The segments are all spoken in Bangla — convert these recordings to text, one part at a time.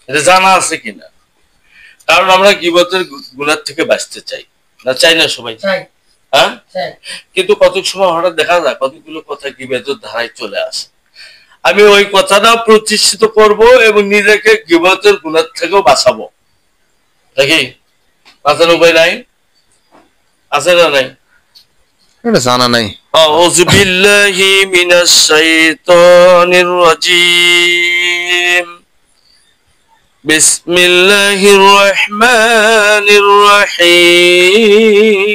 এটা জানা আছে কিনা? কারণ আমরা গীবতের গুনাহ থেকে বাঁচতে চাই না, চাই না সবাই? হ্যাঁ, কিন্তু কতক সময় হঠাৎ দেখা যায় কতগুলো কথা গীবতের ধারায় চলে আসে। আমি ওই কথাটা প্রতিষ্ঠিত করব এবং নিজেকে গীবতের গুনাহ থেকেও বাঁচাবো। দেখি বাঁচার উপায় নাই, আছে না নাই? এটা জানা নাই। আউযু বিল্লাহি মিনাশ শাইতানির রাজীম। বিসমিল্লাহির রহমানির রহিম।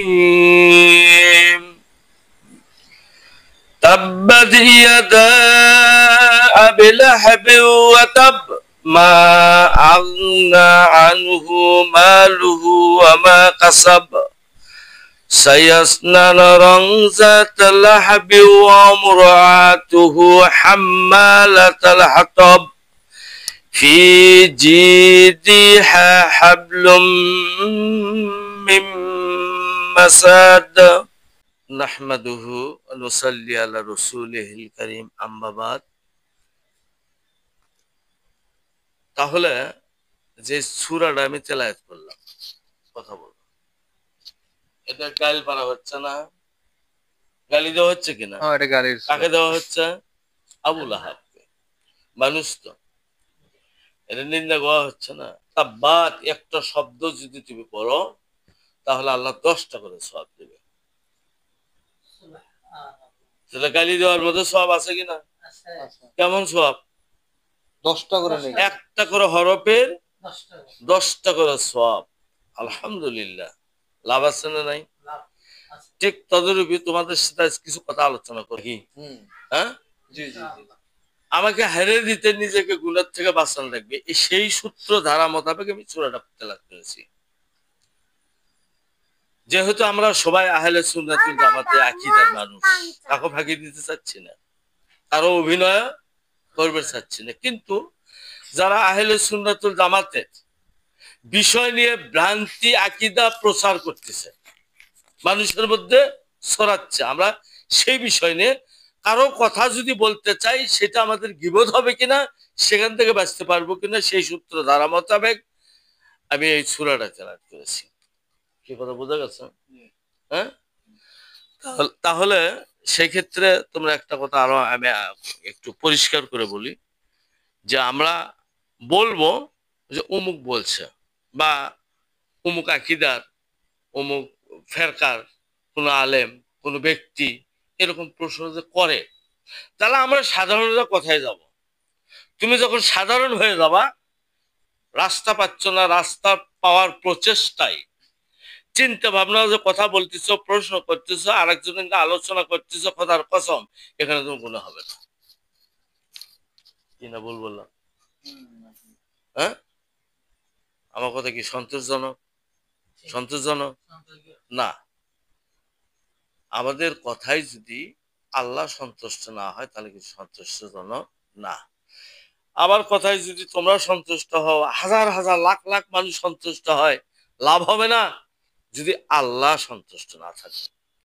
তাব্বাত ইয়াদা আবি লাহাবিন ওয়া তাব মা আগনা আনহু মালুহু ওয়া মা কাসাব سيصلى نارا ذات لهب وامرأته حمالة الحطب في جيدها حبل من مسد نحمده ونصلي على رسوله الكريم أما بعد। তাহলে যে সূরাটা আমি তেলাওয়াত করলাম, কথা বলবো, এটা গাইল পারা হচ্ছে না? গালি দেওয়া হচ্ছে কিনা? এটা গালির। কাকে দেওয়া হচ্ছে? আবু লাহাবকে। মানুষ তো, এটা নিন্দা করা হচ্ছে না? তাব্বাত একটা শব্দ যদি তুমি পড়ো তাহলে আল্লাহ 10টা করে সওয়াব দেবে। সেটা গালি দেওয়ার মধ্যে সওয়াব আছে কিনা? কেমন সওয়াব? 10টা করে নেই, একটা করে হরফের 10টা করে সওয়াব। আলহামদুলিল্লাহ, লাভ আছে না নাই? ঠিক তদরূপী তোমাদের সাথে কিছু কথা আলোচনা করি। হ্যাঁ, জি জি জি। আমাকে হেরে দিতে নিজেকে গুনাহ থেকে বাঁচানো লাগবে, সেই সূত্র ধারা মোতাবেক আমি সূরাটা তেলাওয়াত করেছি। যেহেতু আমরা সবাই আহলে সুন্নাতুল জামাতে আকীদার মানুষ, কাউকে ফাঁকি দিতে চাচ্ছি না, কারো অভিনয় করবে চাচ্ছি না, কিন্তু যারা আহলে সুন্নাতুল জামাতের বিষয় নিয়ে ভ্রান্তি আকীদা প্রচার করতেছে, মানুষের মধ্যে ছড়াচ্ছে, আমরা সেই বিষয় নিয়ে কারো কথা যদি বলতে চাই সেটা আমাদের গীবত হবে কিনা, সেখান থেকে বাঁচতে পারবো কিনা, সেই সূত্র ধারা মোতাবেক আমি এই সূরাটা তেলাওয়াত করেছি। কি কথা বোঝা গেছে? হ্যাঁ, তাহলে সেই ক্ষেত্রে তোমরা একটা কথা আরো আমি একটু পরিষ্কার করে বলি, যে আমরা বলবো যে অমুক বলছে বা অমুক আকীদার অমুক ফেরকার কোনো আলেম কোনো ব্যক্তি এরকম প্রশ্ন যে করে, তাহলে আমরা সাধারণরা কোথায় যাব? তুমি যখন সাধারণ হয়ে যাবা, রাস্তা পাচ্ছ না, রাস্তা পাওয়ার প্রচেষ্টায় চিন্তা ভাবনা যে কথা বলতেছো, প্রশ্ন করতেছো, আরেকজনের আলোচনা করতেছো, কথার কসম এখানে তুমি গুনাহ হবে না। কি না ভুল বললাম? হ্যাঁ, আমার কথা কি সন্তোষজনক? সন্তোষজনক না। আমাদের কথাই যদি আল্লাহ সন্তুষ্ট না হয় তাহলে কিছু সন্তুষ্টজনক না। আবার কথায় যদি তোমরা সন্তুষ্ট হও, হাজার হাজার লাখ লাখ মানুষ সন্তুষ্ট হয়, লাভ হবে না যদি আল্লাহ সন্তুষ্ট না থাকে।